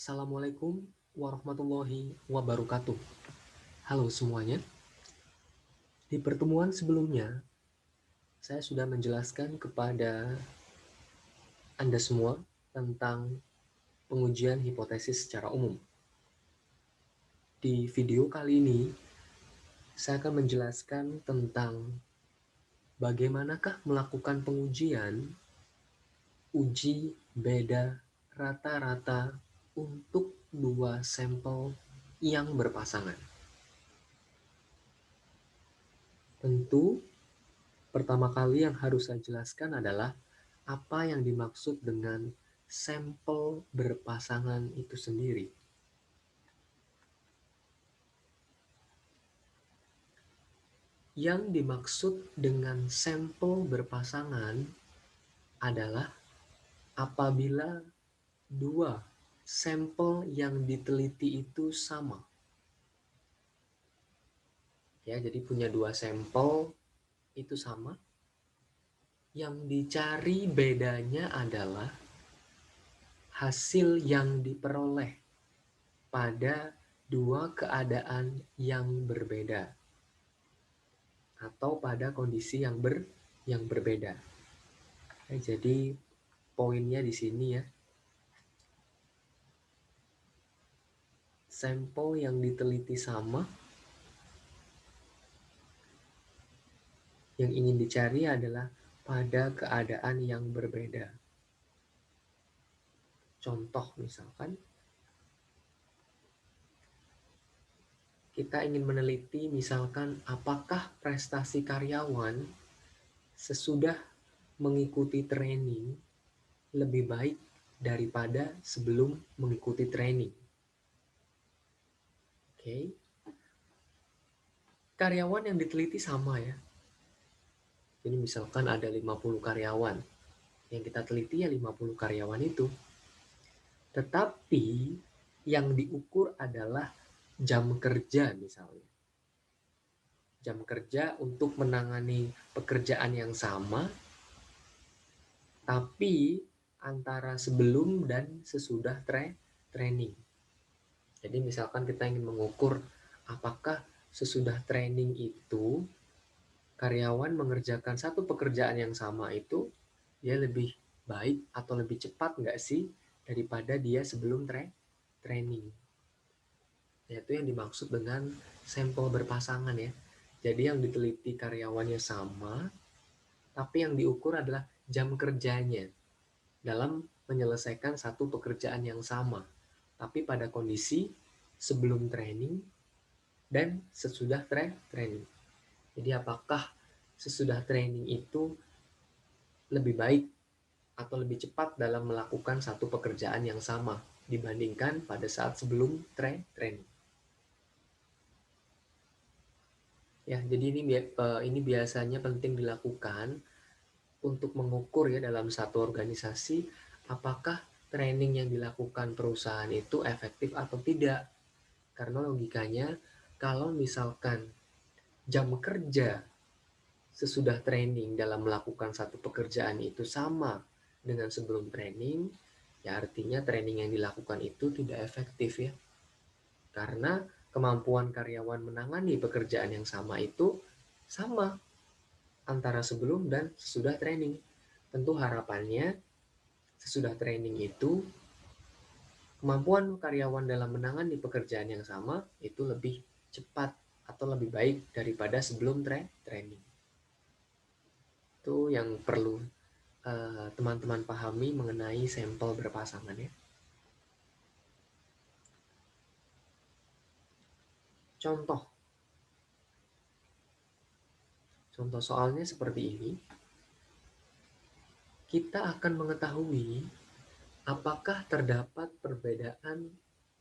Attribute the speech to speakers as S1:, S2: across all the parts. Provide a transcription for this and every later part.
S1: Assalamualaikum warahmatullahi wabarakatuh. Halo semuanya. Di pertemuan sebelumnya, saya sudah menjelaskan kepada Anda semua tentang pengujian hipotesis secara umum. Di video kali ini, saya akan menjelaskan tentang bagaimanakah melakukan pengujian uji beda rata-rata untuk dua sampel yang berpasangan. Tentu, pertama kali yang harus saya jelaskan adalah apa yang dimaksud dengan sampel berpasangan itu sendiri. Yang dimaksud dengan sampel berpasangan adalah apabila dua sampel yang diteliti itu sama. Ya, jadi punya dua sampel itu sama. Yang dicari bedanya adalah hasil yang diperoleh pada dua keadaan yang berbeda atau pada kondisi yang berbeda. Jadi poinnya di sini ya. Sampel yang diteliti sama, yang ingin dicari adalah pada keadaan yang berbeda. Contoh misalkan, kita ingin meneliti misalkan apakah prestasi karyawan sesudah mengikuti training lebih baik daripada sebelum mengikuti training. Oke. Karyawan yang diteliti sama ya. Jadi misalkan ada 50 karyawan. Yang kita teliti ya 50 karyawan itu. Tetapi yang diukur adalah jam kerja misalnya. Jam kerja untuk menangani pekerjaan yang sama, tapi antara sebelum dan sesudah training. Jadi misalkan kita ingin mengukur apakah sesudah training itu karyawan mengerjakan satu pekerjaan yang sama itu dia lebih baik atau lebih cepat nggak sih daripada dia sebelum training. Yaitu yang dimaksud dengan sampel berpasangan ya. Jadi yang diteliti karyawannya sama, tapi yang diukur adalah jam kerjanya dalam menyelesaikan satu pekerjaan yang sama. Tapi pada kondisi sebelum training dan sesudah training. Jadi apakah sesudah training itu lebih baik atau lebih cepat dalam melakukan satu pekerjaan yang sama dibandingkan pada saat sebelum training. Ya, jadi ini biasanya penting dilakukan untuk mengukur ya dalam satu organisasi apakah training yang dilakukan perusahaan itu efektif atau tidak. Karena logikanya kalau misalkan jam kerja sesudah training dalam melakukan satu pekerjaan itu sama dengan sebelum training, ya artinya training yang dilakukan itu tidak efektif ya. Karena kemampuan karyawan menangani pekerjaan yang sama itu sama antara sebelum dan sesudah training. Tentu harapannya sesudah training itu kemampuan karyawan dalam menangani pekerjaan yang sama itu lebih cepat atau lebih baik daripada sebelum training. Itu yang perlu teman-teman pahami mengenai sampel berpasangan ya. Contoh soalnya seperti ini. Kita akan mengetahui apakah terdapat perbedaan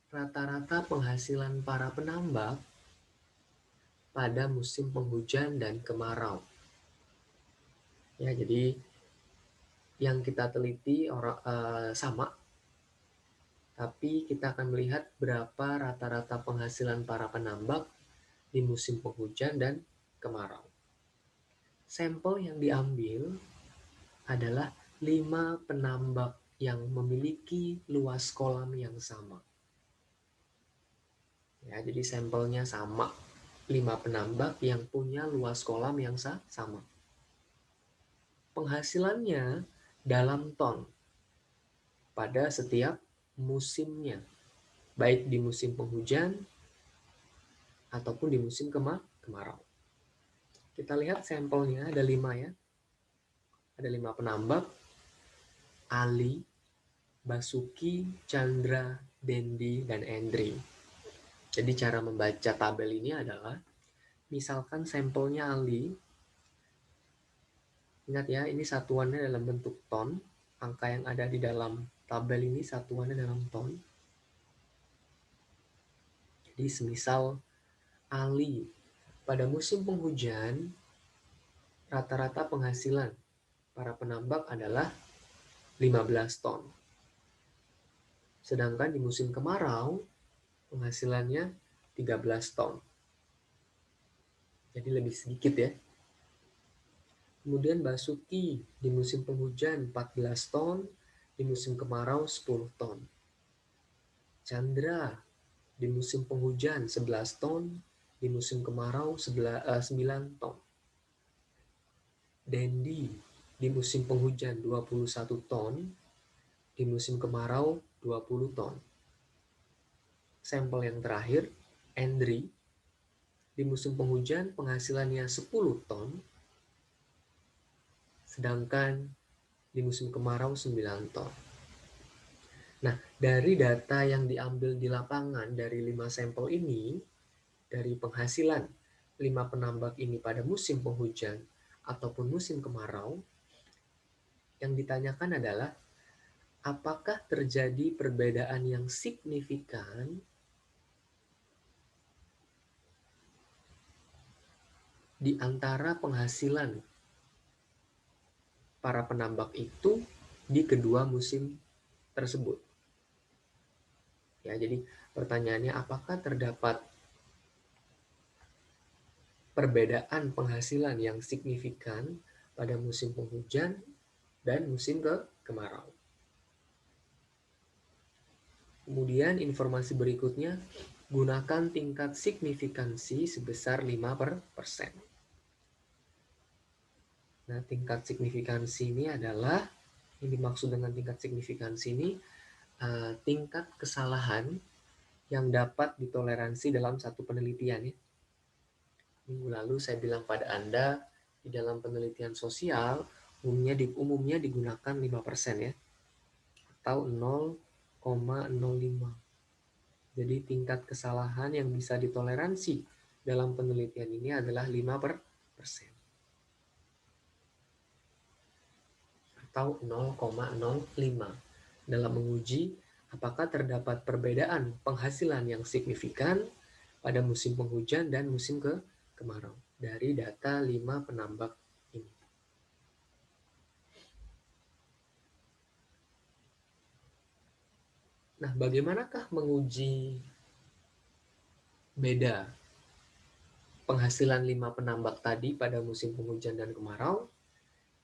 S1: rata-rata penghasilan para penambak pada musim penghujan dan kemarau. Ya, jadi yang kita teliti sama, tapi kita akan melihat berapa rata-rata penghasilan para penambak di musim penghujan dan kemarau. Sampel yang diambil adalah 5 penambak yang memiliki luas kolam yang sama. Ya, jadi sampelnya sama. 5 penambak yang punya luas kolam yang sama. Penghasilannya dalam ton pada setiap musimnya, baik di musim penghujan ataupun di musim kemarau. Kita lihat sampelnya ada 5 ya. Ada 5 penambak: Ali, Basuki, Chandra, Dendi, dan Endri. Jadi cara membaca tabel ini adalah, misalkan sampelnya Ali, ingat ya, ini satuannya dalam bentuk ton, angka yang ada di dalam tabel ini satuannya dalam ton. Jadi semisal Ali pada musim penghujan, rata-rata penghasilan para penambak adalah 15 ton. Sedangkan di musim kemarau, penghasilannya 13 ton. Jadi lebih sedikit ya. Kemudian Basuki di musim penghujan 14 ton, di musim kemarau 10 ton. Chandra di musim penghujan 11 ton, di musim kemarau 9 ton. Dendi di musim penghujan 21 ton, di musim kemarau 20 ton. Sampel yang terakhir, Endri, di musim penghujan penghasilannya 10 ton, sedangkan di musim kemarau 9 ton. Nah, dari data yang diambil di lapangan dari 5 sampel ini, dari penghasilan 5 penambak ini pada musim penghujan ataupun musim kemarau, yang ditanyakan adalah apakah terjadi perbedaan yang signifikan di antara penghasilan para penambak itu di kedua musim tersebut. Ya, jadi pertanyaannya, apakah terdapat perbedaan penghasilan yang signifikan pada musim penghujan dan musim kemarau. Kemudian informasi berikutnya, gunakan tingkat signifikansi sebesar 5%. Nah, tingkat signifikansi ini adalah, yang dimaksud dengan tingkat signifikansi ini, tingkat kesalahan yang dapat ditoleransi dalam satu penelitian ya. Minggu lalu saya bilang pada Anda, di dalam penelitian sosial umumnya digunakan 5% ya, atau 0,05. Jadi tingkat kesalahan yang bisa ditoleransi dalam penelitian ini adalah 5%. Atau 0,05 dalam menguji apakah terdapat perbedaan penghasilan yang signifikan pada musim penghujan dan musim kemarau dari data 5 penambak ini. Nah, bagaimanakah menguji beda penghasilan 5 penambak tadi pada musim penghujan dan kemarau?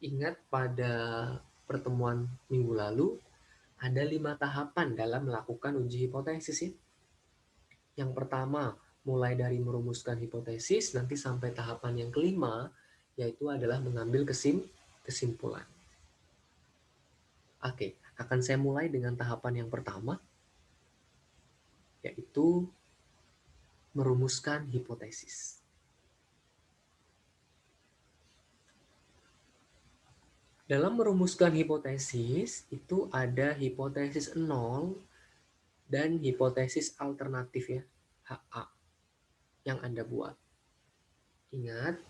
S1: Ingat pada pertemuan minggu lalu, ada 5 tahapan dalam melakukan uji hipotesis ya. Yang pertama, mulai dari merumuskan hipotesis, nanti sampai tahapan yang kelima, yaitu adalah mengambil kesimpulan. Oke, akan saya mulai dengan tahapan yang pertama, yaitu merumuskan hipotesis. Dalam merumuskan hipotesis, itu ada hipotesis 0 dan hipotesis alternatif ya, HA, yang Anda buat. Ingat,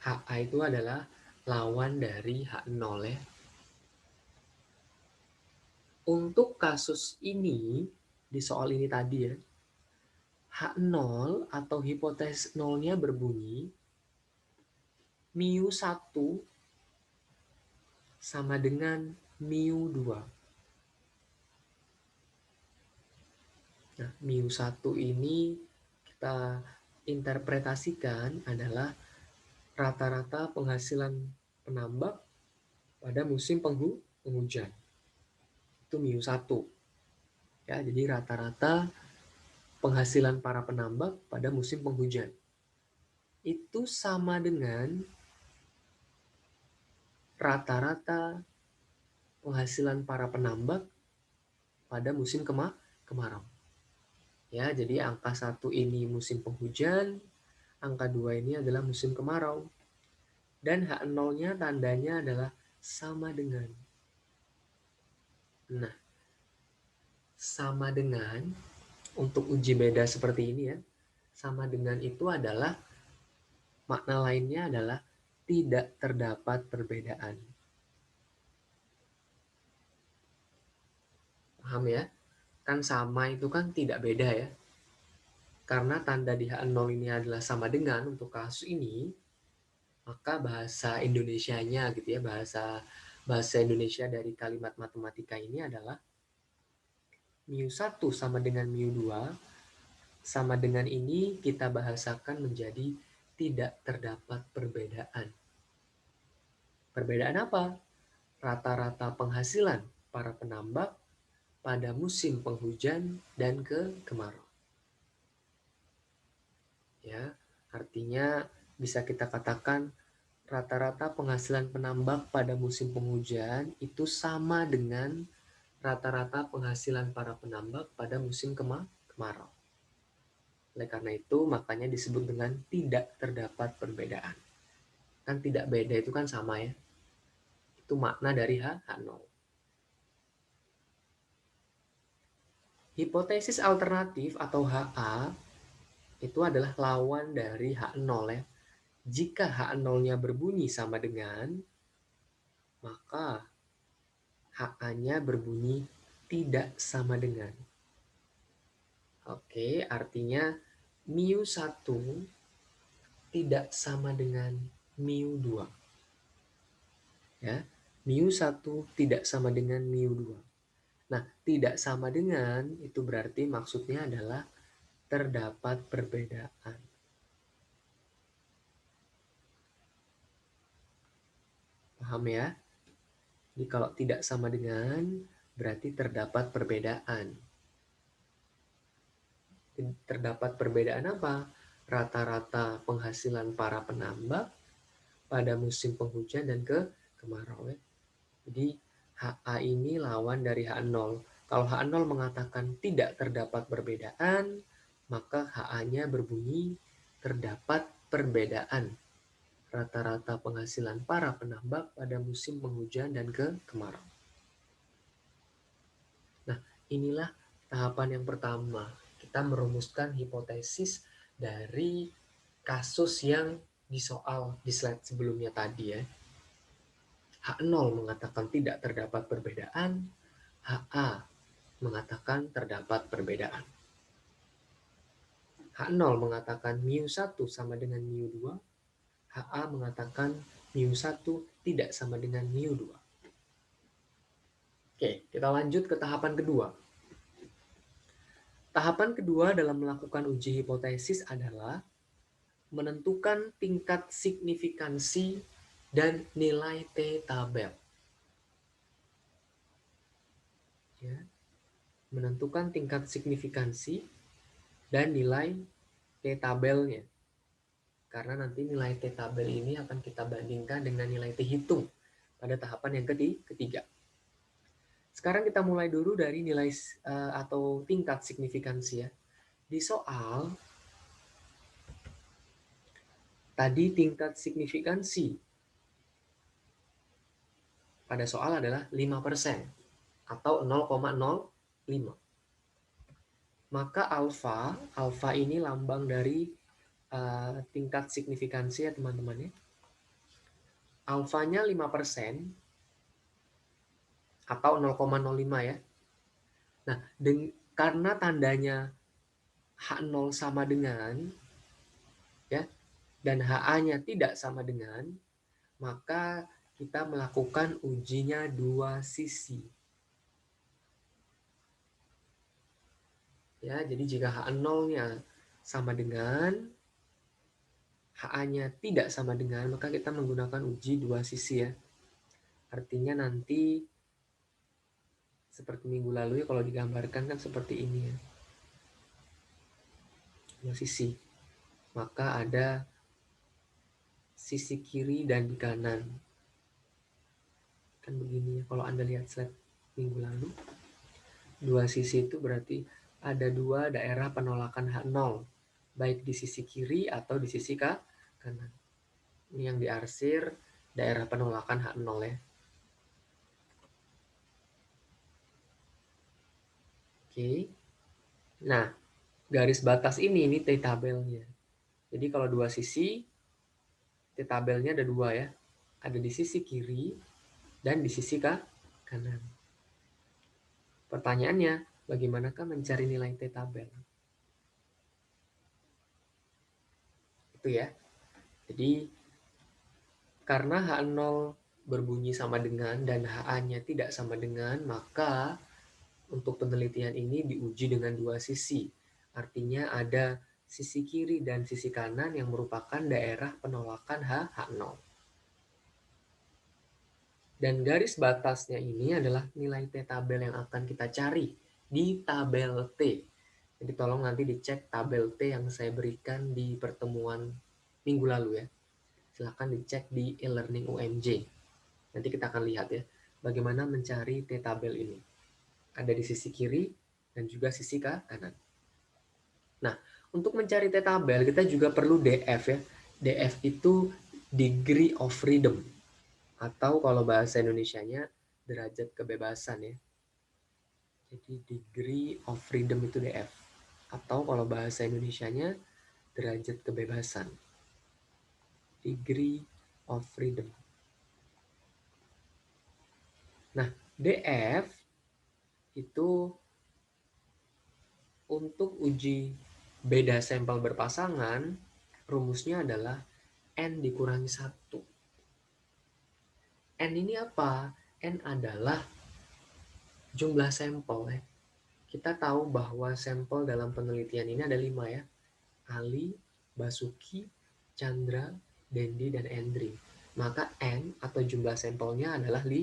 S1: HA itu adalah lawan dari H0 ya. Untuk kasus ini, di soal ini tadi ya, H0 atau hipotesis 0-nya berbunyi mu1 sama dengan mu2. Nah, mu1 ini kita interpretasikan adalah rata-rata penghasilan penambak pada musim penghujan. Itu mu1. Ya, jadi rata-rata penghasilan para penambak pada musim penghujan. Itu sama dengan rata-rata penghasilan para penambak pada musim kemarau. Ya, jadi angka 1 ini musim penghujan, angka 2 ini adalah musim kemarau. Dan H0-nya tandanya adalah sama dengan. Nah, sama dengan untuk uji beda seperti ini ya. Sama dengan itu adalah makna lainnya adalah tidak terdapat perbedaan. Paham ya? Kan sama itu kan tidak beda ya. Karena tanda di H0 ini adalah sama dengan untuk kasus ini, maka bahasa Indonesianya gitu ya, bahasa Indonesia dari kalimat matematika ini adalah mu1 sama dengan mu2 sama dengan ini kita bahasakan menjadi tidak terdapat perbedaan. Perbedaan apa? Rata-rata penghasilan para penambak pada musim penghujan dan kemarau. Ya, artinya bisa kita katakan rata-rata penghasilan penambak pada musim penghujan itu sama dengan rata-rata penghasilan para penambak pada musim kemarau. Oleh karena itu, makanya disebut dengan tidak terdapat perbedaan. Kan tidak beda itu kan sama ya. Itu makna dari H0. Hipotesis alternatif atau HA itu adalah lawan dari H0 ya. Jika H0-nya berbunyi sama dengan, maka HA-nya berbunyi tidak sama dengan. Oke, artinya mu1 tidak sama dengan mu2. Ya, mu1 tidak sama dengan mu2. Nah, tidak sama dengan itu berarti maksudnya adalah terdapat perbedaan. Paham ya? Jadi kalau tidak sama dengan berarti terdapat perbedaan. Terdapat perbedaan apa? Rata-rata penghasilan para penambak pada musim penghujan dan kemarau ya. Jadi HA ini lawan dari H0. Kalau H0 mengatakan tidak terdapat perbedaan, maka HA-nya berbunyi terdapat perbedaan rata-rata penghasilan para penambak pada musim penghujan dan kemarau. Nah, inilah tahapan yang pertama. Kita merumuskan hipotesis dari kasus yang disoal di slide sebelumnya tadi ya. H0 mengatakan tidak terdapat perbedaan, HA mengatakan terdapat perbedaan. H0 mengatakan mu1 sama dengan mu2, HA mengatakan mu1 tidak sama dengan mu2. Oke, kita lanjut ke tahapan kedua. Tahapan kedua dalam melakukan uji hipotesis adalah menentukan tingkat signifikansi dan nilai T-tabel. Ya, menentukan tingkat signifikansi dan nilai T-tabelnya. Karena nanti nilai T-tabel ini akan kita bandingkan dengan nilai T-hitung pada tahapan yang ketiga. Sekarang kita mulai dulu dari nilai atau tingkat signifikansi ya. Di soal tadi tingkat signifikansi pada soal adalah 5% atau 0,05. Maka alfa ini lambang dari tingkat signifikansi ya teman-teman ya. Alfanya 5% atau 0,05 ya. Nah, karena tandanya H0 sama dengan ya dan HA-nya tidak sama dengan, maka kita melakukan ujinya dua sisi. Ya, jadi jika H0-nya sama dengan, HA-nya tidak sama dengan, maka kita menggunakan uji dua sisi ya. Artinya nanti seperti minggu lalu ya kalau digambarkan kan seperti ini ya. dua sisi. Maka ada sisi kiri dan kanan. Kan begini ya, kalau Anda lihat slide minggu lalu. Dua sisi itu berarti ada dua daerah penolakan H0, baik di sisi kiri atau di sisi kanan. Ini yang diarsir daerah penolakan H0 ya. Oke. Nah, garis batas ini T tabelnya. Jadi kalau dua sisi, T tabelnya ada dua ya. Ada di sisi kiri dan di sisi kanan. Pertanyaannya, bagaimanakah mencari nilai T tabel? Itu ya. Jadi, karena H0 berbunyi sama dengan dan HA-nya tidak sama dengan, maka untuk penelitian ini diuji dengan dua sisi. Artinya ada sisi kiri dan sisi kanan yang merupakan daerah penolakan H0. Dan garis batasnya ini adalah nilai T tabel yang akan kita cari di tabel T. Jadi tolong nanti dicek tabel T yang saya berikan di pertemuan minggu lalu ya. Silahkan dicek di e-learning UMJ. Nanti kita akan lihat ya, bagaimana mencari T tabel ini. Ada di sisi kiri dan juga sisi kanan. Nah, untuk mencari T tabel kita juga perlu DF ya. DF itu degree of freedom. Atau kalau bahasa Indonesianya derajat kebebasan ya. Jadi degree of freedom itu DF. Atau kalau bahasa Indonesianya derajat kebebasan. Degree of freedom. Nah, DF itu untuk uji beda sampel berpasangan, rumusnya adalah N dikurangi 1. N ini apa? N adalah jumlah sampel ya. Kita tahu bahwa sampel dalam penelitian ini ada 5 ya. Ali, Basuki, Chandra, Dendi, dan Endri. Maka N atau jumlah sampelnya adalah 5.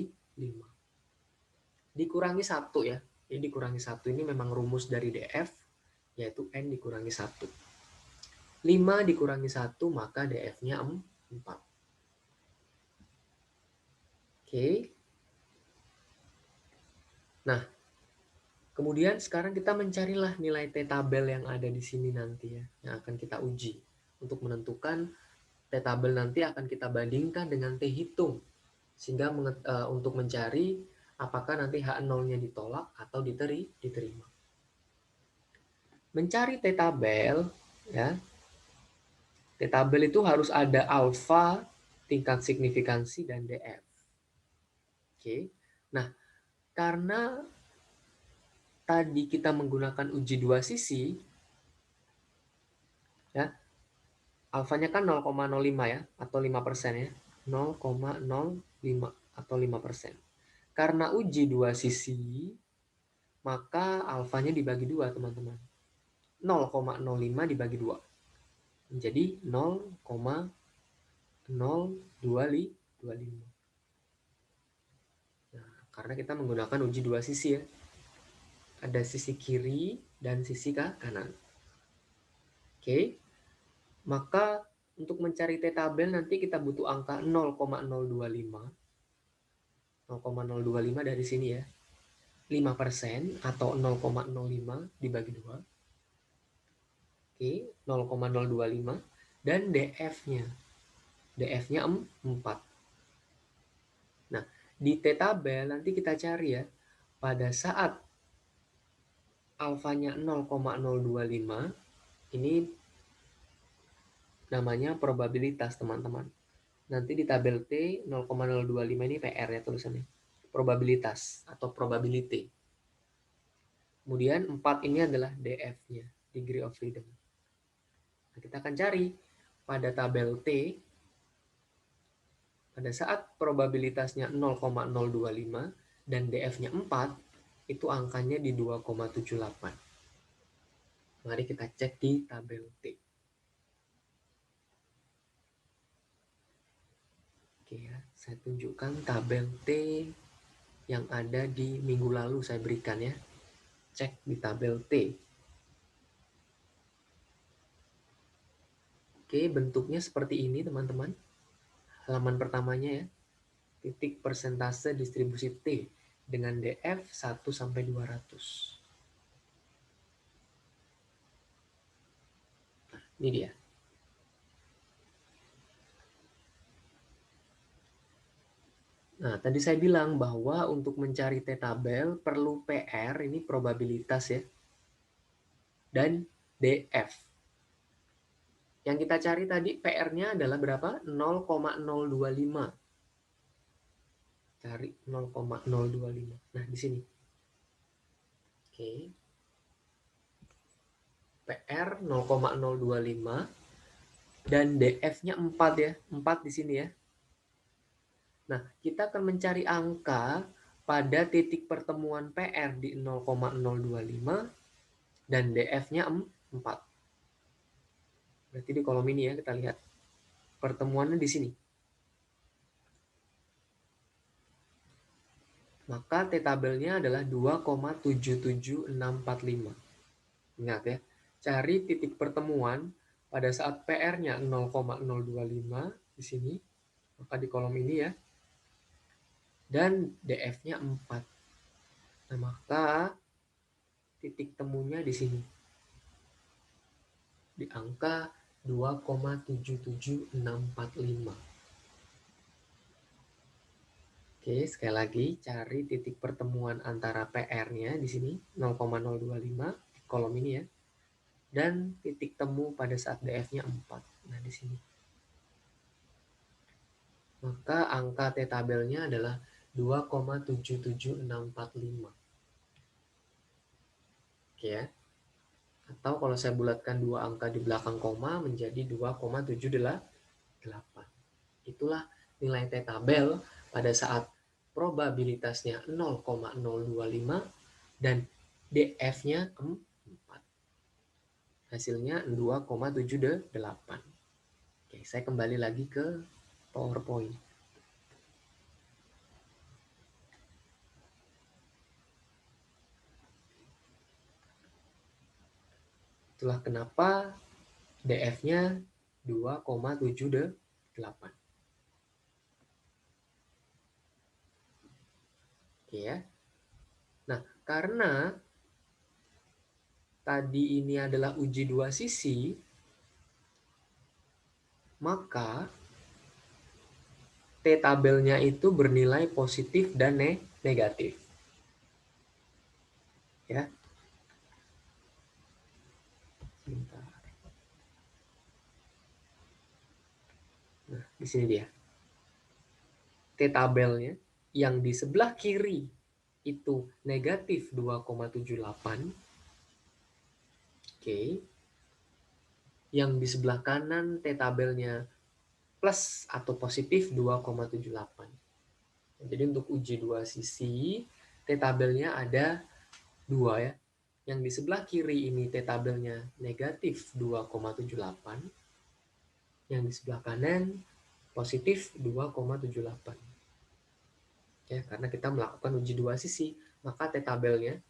S1: Dikurangi 1 ya. Jadi dikurangi 1 ini memang rumus dari DF, yaitu N dikurangi 1. 5 dikurangi 1 maka DF-nya 4. Oke. Nah, kemudian sekarang kita mencarilah nilai T tabel yang ada di sini nanti ya, yang akan kita uji. Untuk menentukan T tabel nanti akan kita bandingkan dengan T hitung. Sehingga untuk mencari apakah nanti H0-nya ditolak atau diterima. Mencari T tabel ya. T tabel itu harus ada alfa, tingkat signifikansi, dan DF. Oke. Nah, karena tadi kita menggunakan uji dua sisi, ya, alfanya kan 0,05 ya, atau 5% ya, 0,05 atau 5%. Karena uji dua sisi, maka alfanya dibagi 2 teman-teman. 0,05 dibagi 2. Menjadi 0,025. Nah, karena kita menggunakan uji dua sisi ya. Ada sisi kiri dan sisi kanan. Oke. Maka untuk mencari T tabel nanti kita butuh angka 0,025. 0,025 dari sini ya. 5% atau 0,05 dibagi 2. Oke, 0,025 dan DF-nya. DF-nya 4. Nah, di T tabel nanti kita cari ya. Pada saat alfanya 0,025, ini namanya probabilitas teman-teman. Nanti di tabel T 0,025 ini PR ya tulisannya. Probabilitas atau probability. Kemudian 4 ini adalah DF-nya, degree of freedom. Nah, kita akan cari pada tabel T pada saat probabilitasnya 0,025 dan DF-nya 4, itu angkanya di 2,78. Mari kita cek di tabel T. Oke ya, saya tunjukkan tabel T yang ada di minggu lalu saya berikan ya. Cek di tabel T. Oke, bentuknya seperti ini teman-teman. Halaman pertamanya ya. Titik persentase distribusi T dengan DF 1 sampai 200. Nah, ini dia. Nah, tadi saya bilang bahwa untuk mencari T-tabel perlu PR, ini probabilitas ya, dan DF. Yang kita cari tadi PR-nya adalah berapa? 0,025. Cari 0,025. Nah, di sini. Oke. PR 0,025 dan DF-nya 4 ya. 4 di sini ya. Nah, kita akan mencari angka pada titik pertemuan PR di 0,025 dan DF-nya 4. Berarti di kolom ini ya kita lihat. Pertemuannya di sini. Maka T-tabelnya adalah 2,77645. Ingat ya, cari titik pertemuan pada saat PR-nya 0,025 di sini, maka di kolom ini ya, dan DF-nya 4. Nah, maka titik temunya di sini, di angka 2,77645. Oke, sekali lagi cari titik pertemuan antara PR-nya di sini 0,025 di kolom ini ya. Dan titik temu pada saat DF-nya 4. Nah, di sini. Maka angka T-tabelnya adalah 2,77645. Oke ya. Atau kalau saya bulatkan dua angka di belakang koma menjadi 2,788. Itulah nilai T-tabel pada saat probabilitasnya 0,025 dan DF-nya 4. Hasilnya 2,788. Oke, saya kembali lagi ke PowerPoint. Itulah kenapa DF-nya 2,788. Oke ya. Nah, karena tadi ini adalah uji dua sisi, maka T-tabelnya itu bernilai positif dan negatif. Ya. Sebentar. Nah, di sini dia. T-tabelnya yang di sebelah kiri itu negatif 2,78. Oke. Yang di sebelah kanan T-tabelnya plus atau positif 2,78. Jadi untuk uji dua sisi, T-tabelnya ada 2 ya. Yang di sebelah kiri ini T-tabelnya negatif 2,78. Yang di sebelah kanan positif 2,78. Ya, karena kita melakukan uji dua sisi, maka T-tabelnya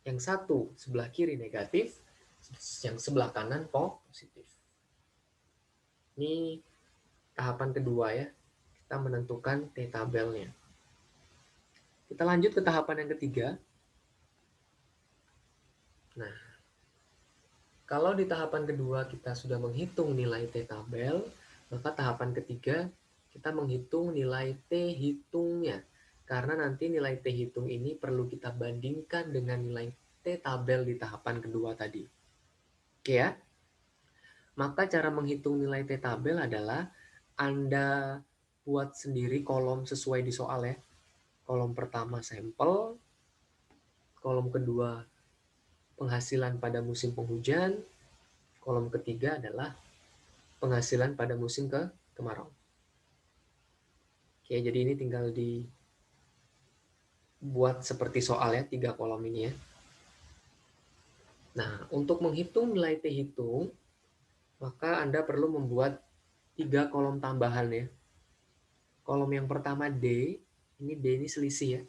S1: yang satu sebelah kiri negatif, yang sebelah kanan positif. Ini tahapan kedua ya. Kita menentukan T-tabelnya. Kita lanjut ke tahapan yang ketiga. Nah, kalau di tahapan kedua kita sudah menghitung nilai T-tabel, maka tahapan ketiga kita menghitung nilai T-hitungnya. Karena nanti nilai T-hitung ini perlu kita bandingkan dengan nilai T-tabel di tahapan kedua tadi. Oke ya? Maka cara menghitung nilai T-tabel adalah Anda buat sendiri kolom sesuai di soal ya. Kolom pertama sampel, kolom kedua penghasilan pada musim penghujan, kolom ketiga adalah penghasilan pada musim kemarau. Oke, jadi ini tinggal dibuat seperti soal ya, 3 kolom ini ya. Nah, untuk menghitung nilai T-hitung, maka Anda perlu membuat 3 kolom tambahan ya. Kolom yang pertama D, ini D ini selisih ya.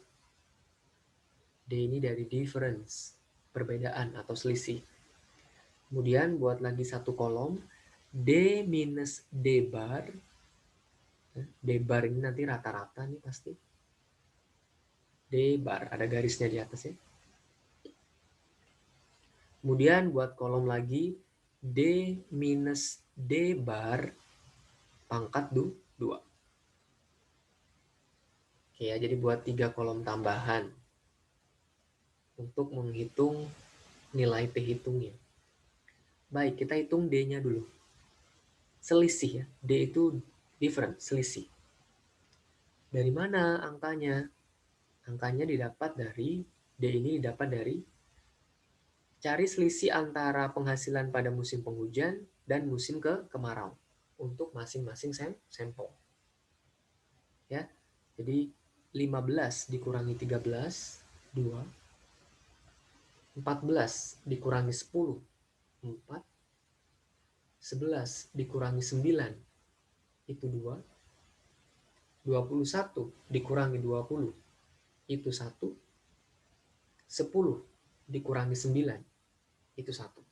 S1: D ini dari difference, perbedaan atau selisih. Kemudian buat lagi satu kolom, D minus D bar. D bar ini nanti rata-rata nih pasti. D bar, ada garisnya di atas ya. Kemudian buat kolom lagi, D minus D bar pangkat 2. Oke ya, jadi buat 3 kolom tambahan untuk menghitung nilai P hitungnya. Baik, kita hitung D-nya dulu. Selisih ya, D itu different, selisih. Dari mana angkanya? Angkanya didapat dari, D ini didapat dari, cari selisih antara penghasilan pada musim penghujan dan musim kemarau untuk masing-masing sampel. Ya, jadi 15 dikurangi 13, 2. 14 dikurangi 10, 4. 11 dikurangi 9, itu 2. 21 dikurangi 20, itu 1. 10 dikurangi 9, itu 1.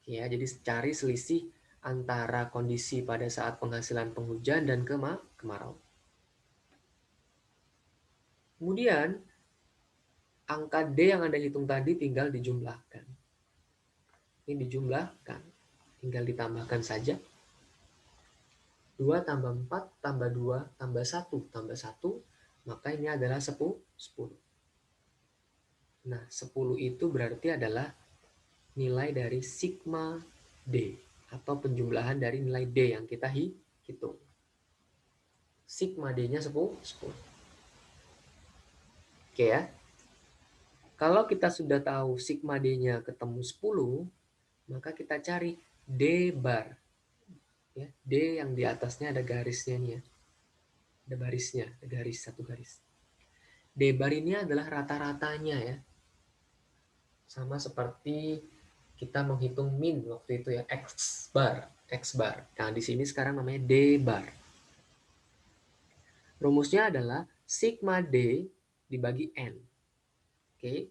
S1: Ya, jadi cari selisih antara kondisi pada saat penghasilan penghujan dan kemarau. Kemudian, angka D yang Anda hitung tadi tinggal dijumlahkan. Ini dijumlahkan, tinggal ditambahkan saja. 2 tambah 4 tambah 2 tambah 1 tambah 1, maka ini adalah 10. Nah, 10 itu berarti adalah nilai dari sigma D, atau penjumlahan dari nilai D yang kita hitung. Sigma D-nya 10. Oke ya. Kalau kita sudah tahu sigma D-nya ketemu 10, maka kita cari D bar. Ya, D yang di atasnya ada garisnya nih ya. Ada barisnya, ada garis, satu garis. D bar ini adalah rata-ratanya ya. Sama seperti kita menghitung min waktu itu ya, X bar. Nah, di sini sekarang namanya D bar. Rumusnya adalah sigma D dibagi N. Oke.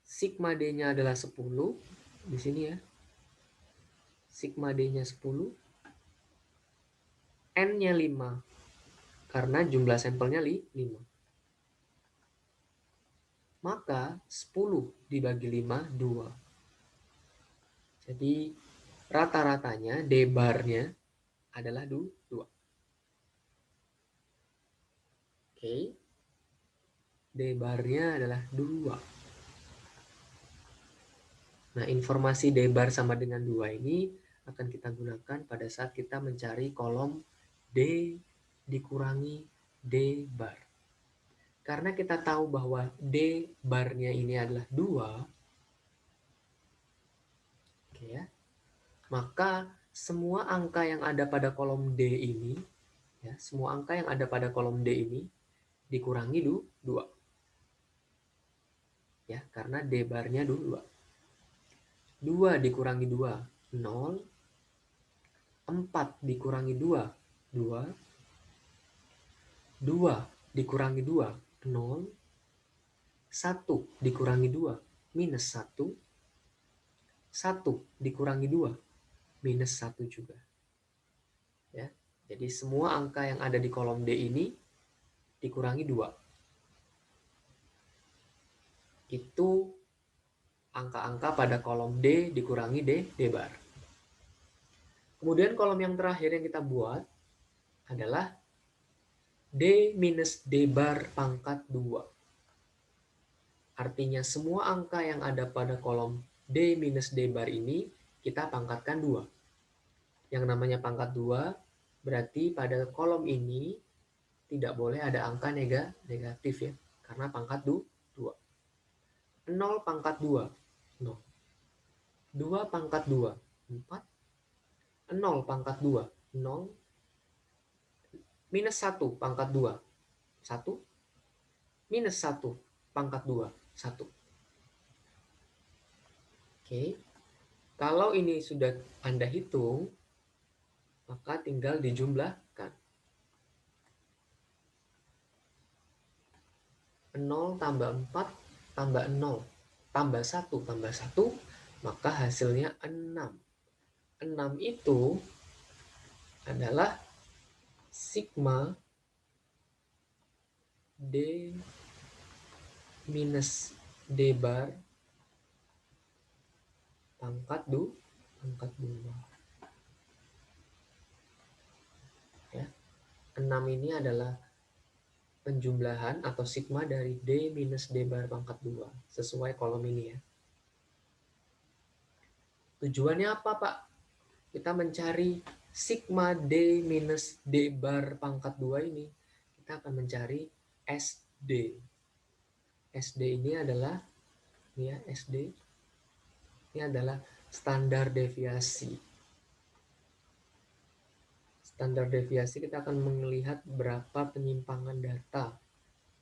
S1: Sigma D-nya adalah 10 di sini ya. Sigma D-nya 10. N-nya 5 karena jumlah sampelnya 5. Maka 10 dibagi 5, 2. Jadi rata-ratanya D bar-nya adalah 2. Oke. D bar-nya adalah 2. Nah, informasi D bar sama dengan 2 ini akan kita gunakan pada saat kita mencari kolom D dikurangi D bar. Karena kita tahu bahwa D bar-nya ini adalah 2, oke ya, maka semua angka yang ada pada kolom D ini, ya, semua angka yang ada pada kolom D ini dikurangi 2. Ya, karena D bar-nya 2. 2 dikurangi 2, 0. 4 dikurangi 2, 2. 2 dikurangi 2, 0. 1 dikurangi 2, minus 1. 1 dikurangi 2, minus 1 juga. Ya, jadi semua angka yang ada di kolom D ini dikurangi 2. Itu angka-angka pada kolom D dikurangi D bar. Kemudian kolom yang terakhir yang kita buat adalah D minus D bar pangkat 2. Artinya semua angka yang ada pada kolom D minus D bar ini kita pangkatkan 2. Yang namanya pangkat 2 berarti pada kolom ini tidak boleh ada angka negatif ya, karena pangkat 2. 0 pangkat 2, 0. 2 pangkat 2, 4. 0 pangkat 2, 0. Minus 1 pangkat 2, 1. Minus 1 pangkat 2, 1. Oke. Kalau ini sudah Anda hitung, maka tinggal dijumlahkan. 0 tambah 4 tambah 0 tambah 1 tambah 1 maka hasilnya 6. 6 itu adalah sigma D minus D bar pangkat 2. Ya. 6 ini adalah penjumlahan atau sigma dari D minus D bar pangkat 2 sesuai kolom ini ya. Tujuannya apa, Pak? Kita mencari sigma D minus D bar pangkat 2 ini. Kita akan mencari SD. SD ini adalah ini ya, SD. Ini adalah standar deviasi. Standar deviasi kita akan melihat berapa penyimpangan data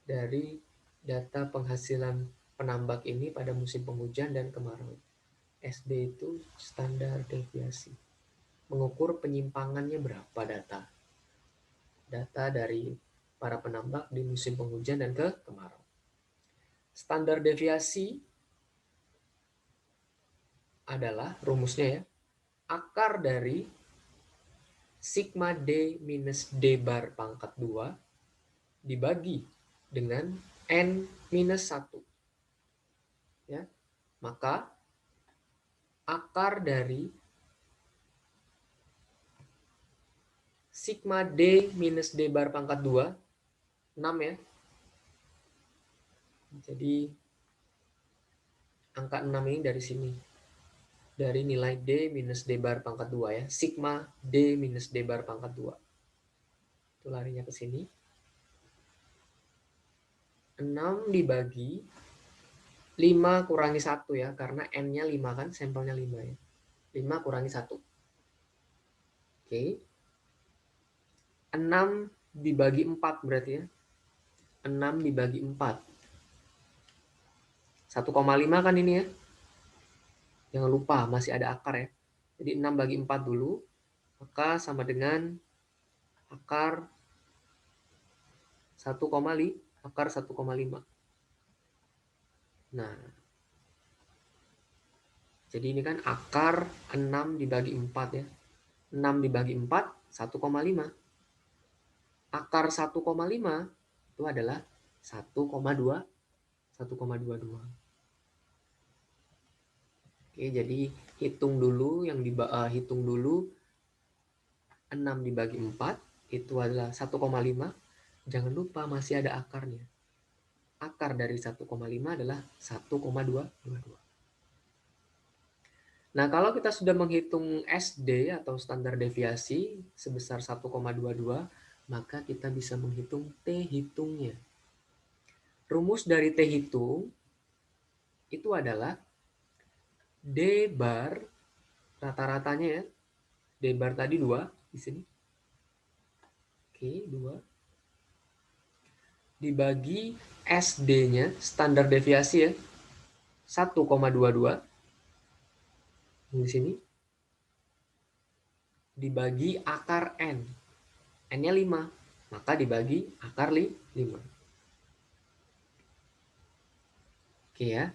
S1: dari data penghasilan penambak ini pada musim penghujan dan kemarau. SD itu standar deviasi. Mengukur penyimpangannya berapa data. Data dari para penambak di musim penghujan dan kemarau. Standar deviasi adalah rumusnya ya, akar dari sigma D minus D bar pangkat 2 dibagi dengan N minus 1. Ya. Maka akar dari sigma D minus D bar pangkat 2, 6 ya. Jadi angka 6 ini dari sini. Dari nilai D minus D bar pangkat 2 ya. Sigma D minus D bar pangkat 2. Itu larinya ke sini. 6 dibagi 5 kurangi 1 ya. Karena N-nya 5 kan, sampelnya 5 ya. 5 kurangi 1. Oke. 6 dibagi 4 berarti ya. 6 dibagi 4. 1,5 kan ini ya. Jangan lupa masih ada akar ya. Jadi 6 bagi 4 dulu. Maka sama dengan akar 1,5. Nah, jadi ini kan akar 6 dibagi 4 ya. 6 dibagi 4, 1,5. Akar 1,5 itu adalah 1,22. Oke, jadi hitung dulu 6 dibagi 4 itu adalah 1,5. Jangan lupa masih ada akarnya. Akar dari 1,5 adalah 1,222. Nah, kalau kita sudah menghitung SD atau standar deviasi sebesar 1,22, maka kita bisa menghitung T hitungnya. Rumus dari T hitung itu adalah D bar rata-ratanya ya. D bar tadi 2 di sini. Oke, 2 dibagi SD-nya standar deviasi ya. 1,22 di sini dibagi akar N. N-nya 5, maka dibagi akar 5. Oke ya.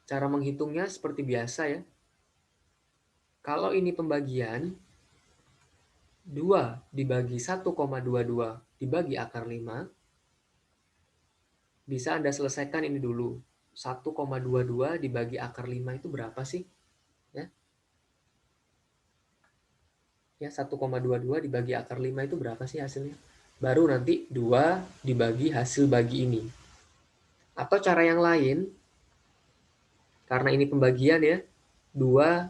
S1: Cara menghitungnya seperti biasa ya. Kalau ini pembagian, 2 dibagi 1,22 dibagi akar 5, bisa Anda selesaikan ini dulu. 1,22 dibagi akar 5 itu berapa sih? Ya, 1,22 dibagi akar 5 itu berapa sih hasilnya? Baru nanti 2 dibagi hasil bagi ini. Atau cara yang lain, karena ini pembagian ya, 2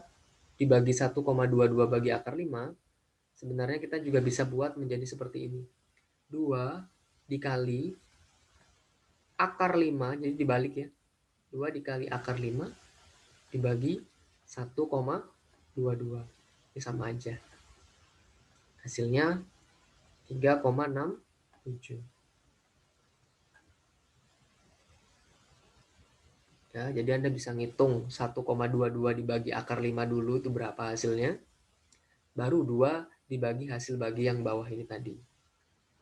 S1: dibagi 1,22 bagi akar 5, sebenarnya kita juga bisa buat menjadi seperti ini. 2 dikali akar 5, jadi dibalik ya. 2 dikali akar 5 dibagi 1,22. Ini sama aja. Hasilnya 3,67. Ya, jadi Anda bisa ngitung 1,22 dibagi akar 5 dulu itu berapa hasilnya. Baru 2 dibagi hasil bagi yang bawah ini tadi.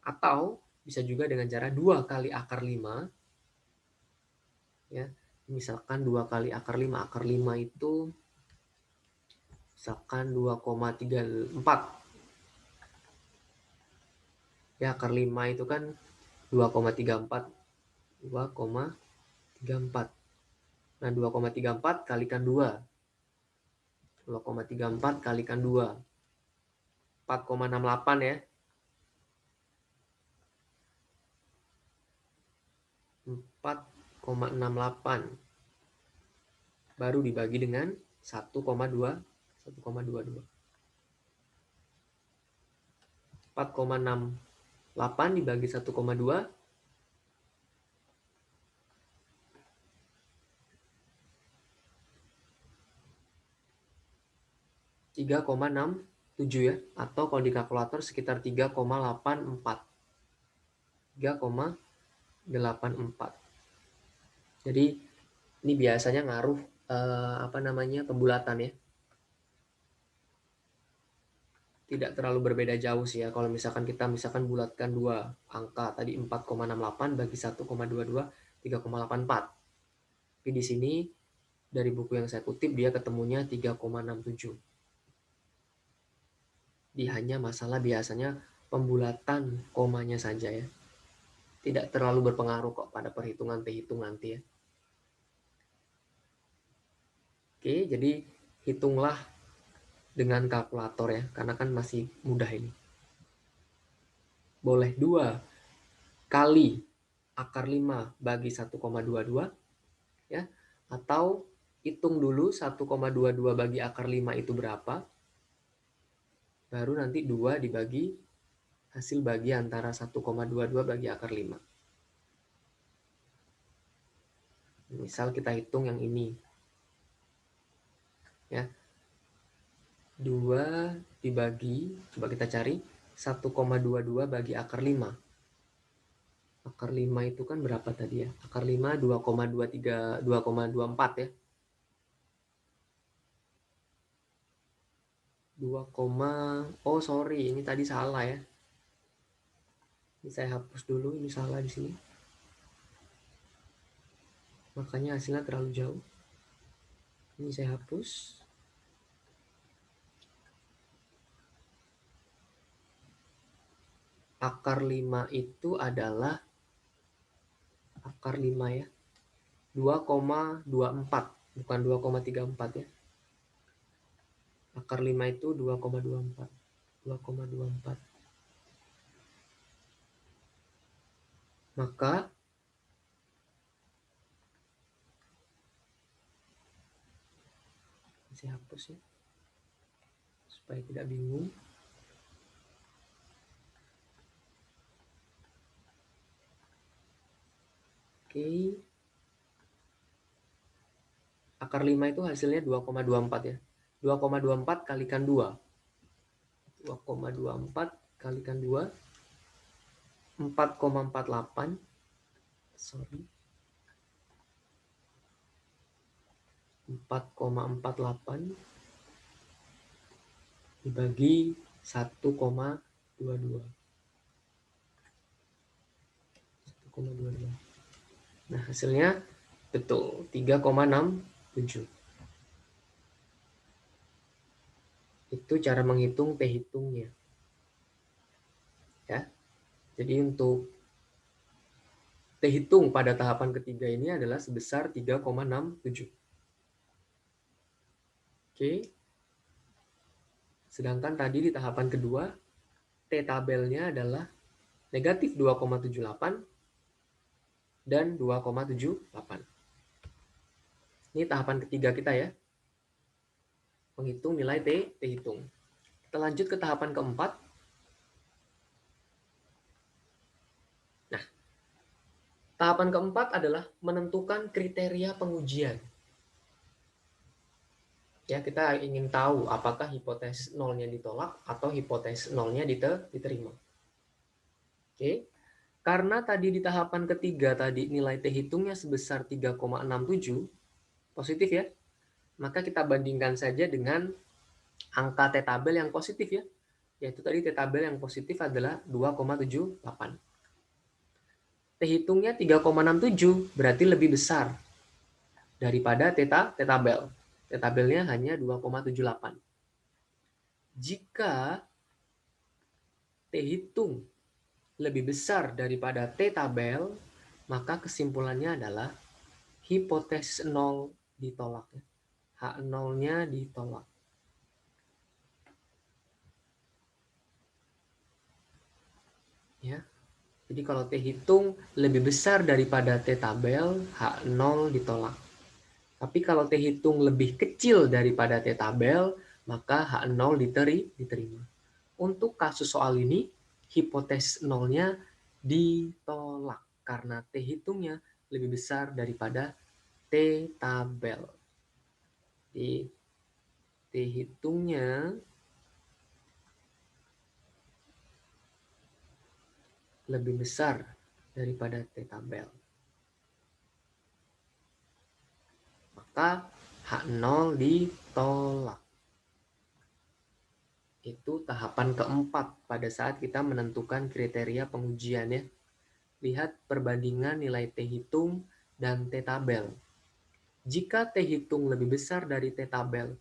S1: Atau bisa juga dengan cara 2 kali akar 5. Ya, Misalkan 2 kali akar 5. Akar 5 itu misalkan 2,34. Ya, akar 5 itu kan 2,34. 2,34. Nah, 2,34 kalikan 2. 2,34 kalikan 2. 4,68 ya. 4,68. Baru dibagi dengan 1,2. 1,22. 4,68 dibagi 1,2. 3,67 ya, atau kalau di kalkulator sekitar 3,84. 3,84. Jadi ini biasanya ngaruh pembulatan ya. Tidak terlalu berbeda jauh sih ya. Kalau misalkan kita bulatkan dua angka tadi 4,68 bagi 1,22, 3,84. Tapi di sini dari buku yang saya kutip dia ketemunya 3,67. Di hanya masalah biasanya pembulatan komanya saja ya. Tidak terlalu berpengaruh kok pada perhitungan T-hitung nanti ya. Oke, jadi hitunglah dengan kalkulator ya, karena kan masih mudah ini. Boleh 2 kali akar 5 bagi 1,22 ya, atau hitung dulu 1,22 bagi akar 5 itu berapa, baru nanti 2 dibagi hasil bagi antara 1,22 bagi akar 5. Misal kita hitung yang ini ya, 2 dibagi, coba kita cari 1,22 bagi akar 5. Akar 5 itu kan berapa tadi ya? Akar 5 2,23, 2,24 ya. 2, oh sorry, ini tadi salah ya. Ini saya hapus dulu, ini salah di sini. Makanya hasilnya terlalu jauh. Ini saya hapus. Akar 5 itu adalah akar 5 ya. 2,24, bukan 2,34 ya. Akar 5 itu 2,24. 2,24. Maka saya hapus ya, supaya tidak bingung. Oke. Akar 5 itu hasilnya 2,24 ya. 2,24 kalikan 2. 2,24 kalikan 2. 4,48. Sorry. 4,48 dibagi 1,22. 1,22. Nah, hasilnya betul 3,67. Itu cara menghitung T-hitungnya. Ya. Jadi untuk T-hitung pada tahapan ketiga ini adalah sebesar 3,67. Oke. Sedangkan tadi di tahapan kedua, T-tabelnya adalah negatif 2,78 dan 2,78. Ini tahapan ketiga kita ya. Menghitung nilai T-hitung. Kita lanjut ke tahapan keempat. Nah, tahapan keempat adalah menentukan kriteria pengujian. Ya, kita ingin tahu apakah hipotesis nolnya ditolak atau hipotesis nolnya diterima. Oke. Karena tadi di tahapan ketiga tadi nilai T-hitungnya sebesar 3,67, positif ya, maka kita bandingkan saja dengan angka T-tabel yang positif ya, yaitu tadi T-tabel yang positif adalah 2,78. T-hitungnya 3,67, berarti lebih besar. daripada T-tabel. T-tabelnya hanya 2,78. Jika T hitung lebih besar daripada T-tabel, maka kesimpulannya adalah hipotesis 0 ditolak. H0-nya ditolak. Ya. Jadi kalau T hitung lebih besar daripada T-tabel, H0 ditolak. Tapi kalau T hitung lebih kecil daripada T-tabel, maka H0 diterima. Untuk kasus soal ini, hipotesis 0-nya ditolak karena T hitungnya lebih besar daripada T-tabel. Jadi T hitungnya lebih besar daripada T-tabel. Maka H0 ditolak. Itu tahapan keempat pada saat kita menentukan kriteria pengujian ya. Lihat perbandingan nilai T hitung dan T-tabel. Jika T hitung lebih besar dari T-tabel,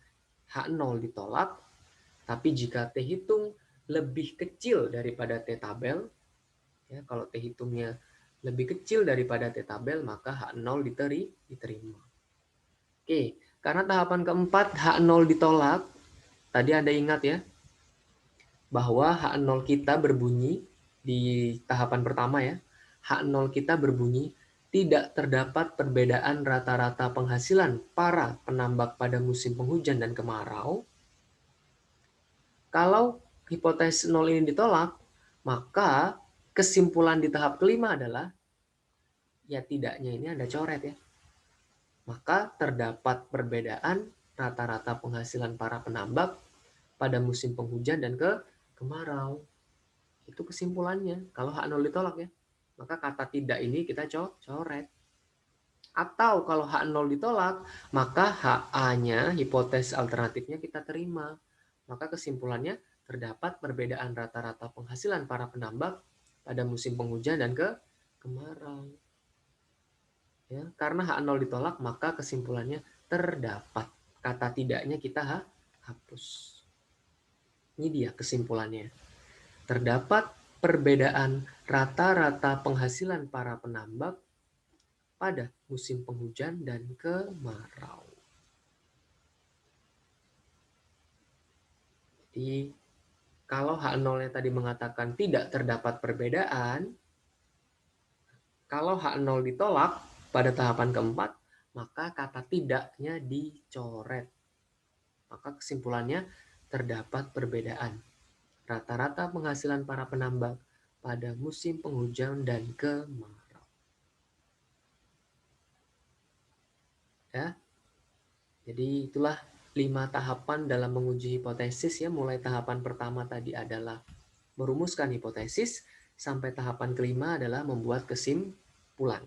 S1: H0 ditolak. Tapi jika T hitung lebih kecil daripada T-tabel, ya, kalau T hitungnya lebih kecil daripada T-tabel, maka H0 diterima. Oke, karena tahapan keempat H0 ditolak, tadi Anda ingat ya, bahwa H0 kita berbunyi di tahapan pertama ya, H0 kita berbunyi tidak terdapat perbedaan rata-rata penghasilan para penambak pada musim penghujan dan kemarau. Kalau hipotesis 0 ini ditolak, maka kesimpulan di tahap kelima adalah ya tidaknya ini Anda coret ya. Maka terdapat perbedaan rata-rata penghasilan para penambak pada musim penghujan dan kemarau. Itu kesimpulannya. Kalau H0 ditolak ya, maka kata tidak ini kita coret. Atau kalau H0 ditolak, maka HA-nya, hipotesis alternatifnya kita terima. Maka kesimpulannya terdapat perbedaan rata-rata penghasilan para penambak pada musim penghujan dan kemarau. Ya, karena H0 ditolak, maka kesimpulannya terdapat. Kata tidaknya kita hapus. Ini dia kesimpulannya. Terdapat perbedaan rata-rata penghasilan para penambak pada musim penghujan dan kemarau. Jadi, kalau H0-nya tadi mengatakan tidak terdapat perbedaan, kalau H0 ditolak pada tahapan keempat, maka kata tidaknya dicoret. Maka kesimpulannya terdapat perbedaan rata-rata penghasilan para penambak pada musim penghujan dan kemarau. Ya. Jadi itulah 5 tahapan dalam menguji hipotesis ya. Mulai tahapan pertama tadi adalah merumuskan hipotesis, sampai tahapan kelima adalah membuat kesimpulan.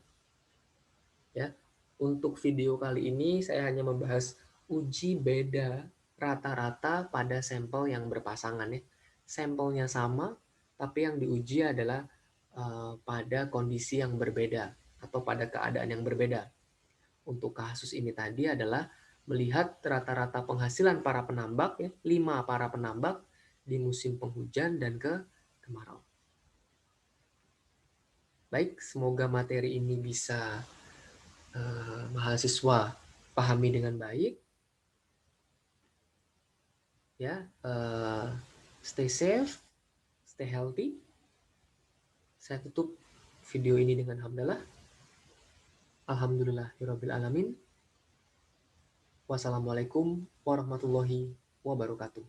S1: Ya. Untuk video kali ini saya hanya membahas uji beda rata-rata pada sampel yang berpasangan ya. Sampelnya sama, tapi yang diuji adalah pada kondisi yang berbeda atau pada keadaan yang berbeda. Untuk kasus ini tadi adalah melihat rata-rata penghasilan para penambak ya, 5 para penambak di musim penghujan dan kemarau. Baik, semoga materi ini bisa mahasiswa pahami dengan baik. Ya, stay safe, stay healthy. Saya tutup video ini dengan hamdalah. Alhamdulillahirabbil alamin. Wassalamualaikum warahmatullahi wabarakatuh.